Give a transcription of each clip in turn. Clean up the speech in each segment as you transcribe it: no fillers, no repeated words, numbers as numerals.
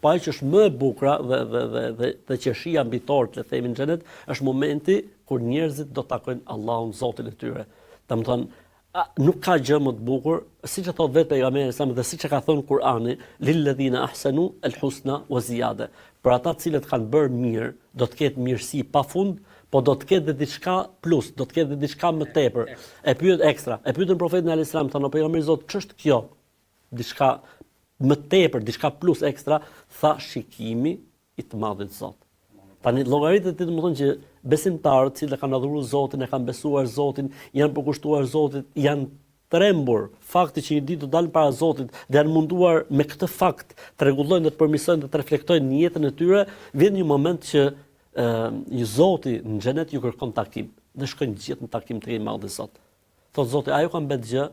Po ajo që është më e bukur dhe qeshia mbi tort, le themi në xhenet, është momenti kur njerëzit do të takojnë Allahun, Zotin e tyre. Domethënë, nuk ka gjë më të bukur, siç e thot vetë pejgamberi sa dhe siç e ka thënë Kur'ani, lilladhina ahsanu al-husna wa ziyada. Për ata të cilët kanë bërë mirë, do të ketë mirësi pafund, po do të ketë diçka plus, do të ketë diçka më tepër. E pyet ekstra. E pyetën profetin alayhis salam, thonë pejgamberi Zot, ç'është kjo? Diçka më tepër, diçka plus ekstra, tha shikimi i të madhit Zot. Tani llogaritë të domethënë që besimtarët që kanë adhuruar Zotin, e kanë besuar Zotin, janë përkushtuar Zotit, janë trembur fakti që një ditë do dalin para Zotit dhe janë munduar me këtë fakt të rregullojnë dhe të përmirësojnë dhe të reflektojnë në jetën e tyre, vjen një moment që Zoti në xhenet ju kërkon takim dhe shkojnë gjithë në takim të madh të Zot. Thot Zoti, a ju ka mbet gjë?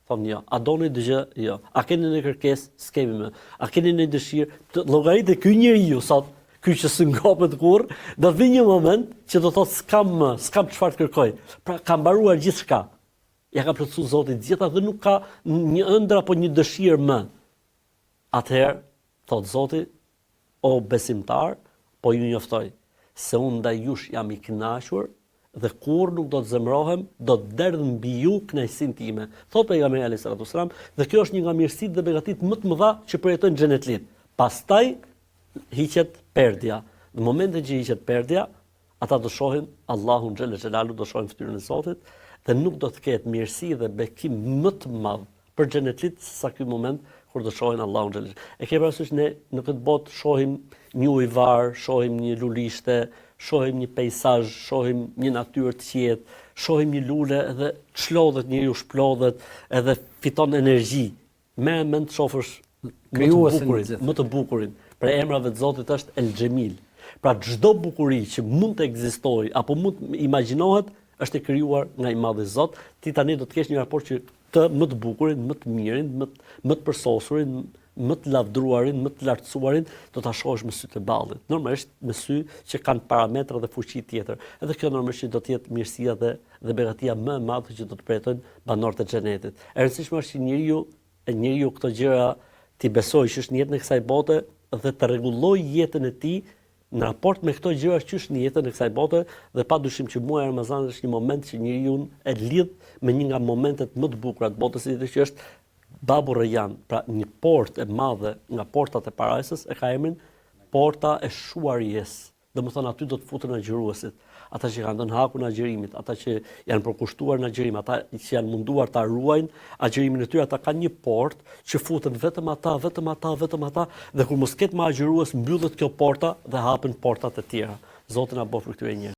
Thonë jo. A doni dëgjë? Jo. A keni një kërkesë? S'kemi më. A keni një dëshirë? Llogaritë ky njeriu sot, ky që s'ngopet kurrë, do të vi një moment që do thotë s'kam çfarë të kërkoj. Pra ka mbaruar gjithçka. Ja ka plotësuar Zoti gjitha dhe nuk ka një ëndër apo një dëshirë më. Atëherë, thot Zoti, o besimtar, po ju njoftoj se unë ndaj jush jam i kënaqur dhe kur nuk do të zemrohem, do të derdh mbi ju kënaqësinë time. Thot pejgamberi alayhis salam, dhe kjo është një nga mirësitë dhe begatitë më të mëdha që përjetojnë xhenetlit. Pastaj hiqet perdja. Në momentin që hiqet perdja, ata do shohin Allahun xhel xhelalu, do shohin fytyrën e Zotit dhe nuk do të ketë mirësi dhe bekim më të madh për xhenetlit sa ky moment kur do shohin Allahun xhel xhelalu. E ke parasysh ne në këtë botë shohim një ujëvar, shohim një lulishte, shohim një peizazh, shohim një natyrë të qetë, shohim një lule dhe çlodhet njeriu, shplodhet edhe fiton energji. Me mend shofësh më të bukurin. Për emrave të Zotit është El Xhemil. Pra çdo bukuri që mund të ekzistojë apo mund të imagjinohet është e krijuar nga i madhi Zot. Ti tani do të kesh një raport që të më të bukurin, më të mirin, më të përsosurin, më të lavdruarin, më të lartësuarin, do ta shohësh me sy të ballit. Normalisht me sy që kanë parametra dhe fuqi tjetër. Edhe kjo normalisht do të jetë mirësia dhe begatia më e madhe që do të përjetojnë banorët e xhenetit. E rëndësishme është që njeriu këto gjëra ti besojë që është në jetën e kësaj bote dhe të rregullojë jetën e tij në raport me këto gjëra që është në jetën e kësaj bote dhe padyshim që muaji Ramazan është një moment që njeriu e lidh me një nga momentet më të bukura të botës, që është Babu Rayyan, pra një portë e madhe nga portat e parajsës, e ka emrin porta e shuarjes. Domethënë aty do të futen agjëruesit, ata që kanë dhënë hakun e agjërimit, ata që janë përkushtuar në agjërim, ata që janë munduar ta ruajnë agjërimin e tyre, ata kanë një portë që futen vetëm ata, dhe kur mos ketë më agjërues mbyllet kjo porta dhe hapen portat e tjera. Zoti na bëf për këtyre njerëzve.